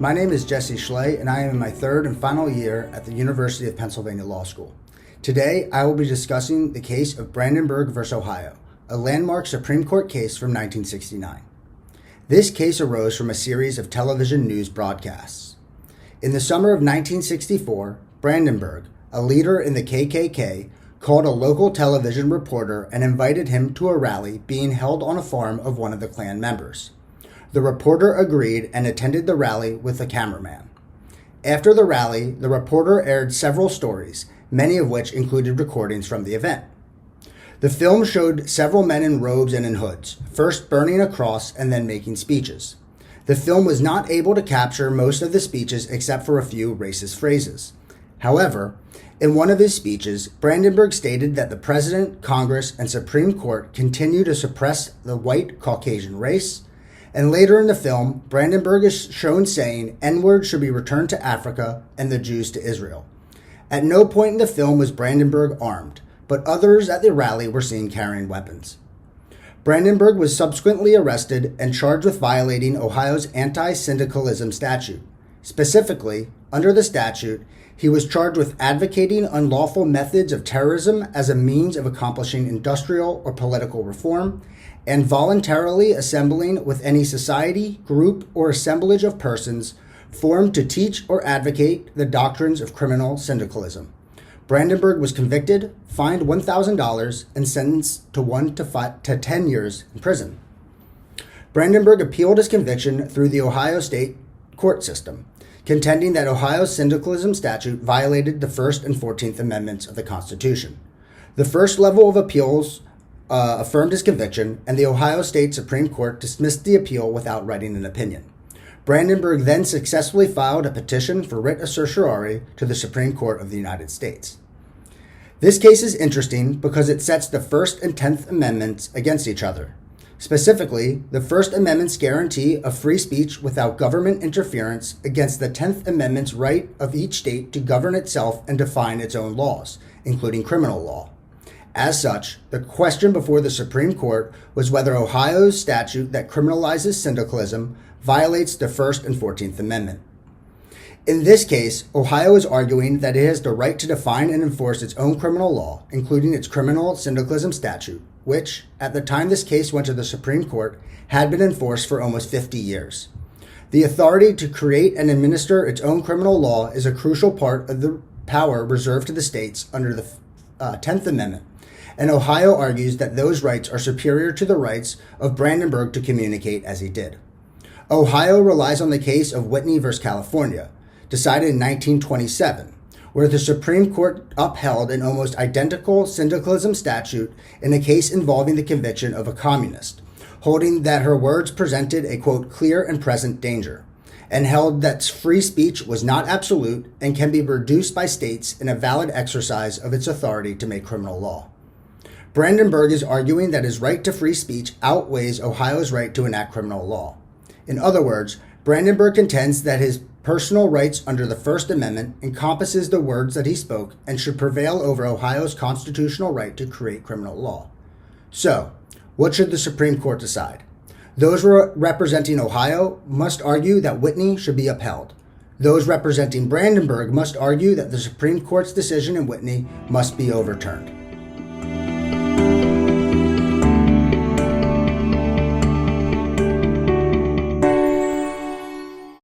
My name is Jesse Schley, and I am in my third and final year at the University of Pennsylvania Law School. Today, I will be discussing the case of Brandenburg v. Ohio, a landmark Supreme Court case from 1969. This case arose from a series of television news broadcasts. In the summer of 1964, Brandenburg, a leader in the KKK, called a local television reporter and invited him to a rally being held on a farm of one of the Klan members. The reporter agreed and attended the rally with a cameraman. After the rally, the reporter aired several stories, many of which included recordings from the event. The film showed several men in robes and in hoods, first burning a cross and then making speeches. The film was not able to capture most of the speeches except for a few racist phrases. However, in one of his speeches, Brandenburg stated that the President, Congress, and Supreme Court continue to suppress the white Caucasian race. And later in the film, Brandenburg is shown saying N-words should be returned to Africa and the Jews to Israel. At no point in the film was Brandenburg armed, but others at the rally were seen carrying weapons. Brandenburg was subsequently arrested and charged with violating Ohio's anti-syndicalism statute. Specifically, under the statute, he was charged with advocating unlawful methods of terrorism as a means of accomplishing industrial or political reform, and voluntarily assembling with any society, group, or assemblage of persons formed to teach or advocate the doctrines of criminal syndicalism. Brandenburg was convicted, fined $1,000, and sentenced to 1 to 10 years in prison. Brandenburg appealed his conviction through the Ohio state court system, contending that Ohio's syndicalism statute violated the First and 14th Amendments of the Constitution. The first level of appeals affirmed his conviction, and the Ohio State Supreme Court dismissed the appeal without writing an opinion. Brandenburg then successfully filed a petition for writ of certiorari to the Supreme Court of the United States. This case is interesting because it sets the First and 10th Amendments against each other. Specifically, the First Amendment's guarantee of free speech without government interference against the 10th Amendment's right of each state to govern itself and define its own laws, including criminal law. As such, the question before the Supreme Court was whether Ohio's statute that criminalizes syndicalism violates the First and 14th Amendment. In this case, Ohio is arguing that it has the right to define and enforce its own criminal law, including its criminal syndicalism statute, which, at the time this case went to the Supreme Court, had been enforced for almost 50 years. The authority to create and administer its own criminal law is a crucial part of the power reserved to the states under the 10th Amendment, and Ohio argues that those rights are superior to the rights of Brandenburg to communicate as he did. Ohio relies on the case of Whitney v. California, decided in 1927, where the Supreme Court upheld an almost identical syndicalism statute in a case involving the conviction of a communist, holding that her words presented a, quote, clear and present danger, and held that free speech was not absolute and can be reduced by states in a valid exercise of its authority to make criminal law. Brandenburg is arguing that his right to free speech outweighs Ohio's right to enact criminal law. In other words, Brandenburg contends that his personal rights under the First Amendment encompasses the words that he spoke and should prevail over Ohio's constitutional right to create criminal law. So, what should the Supreme Court decide? Those representing Ohio must argue that Whitney should be upheld. Those representing Brandenburg must argue that the Supreme Court's decision in Whitney must be overturned.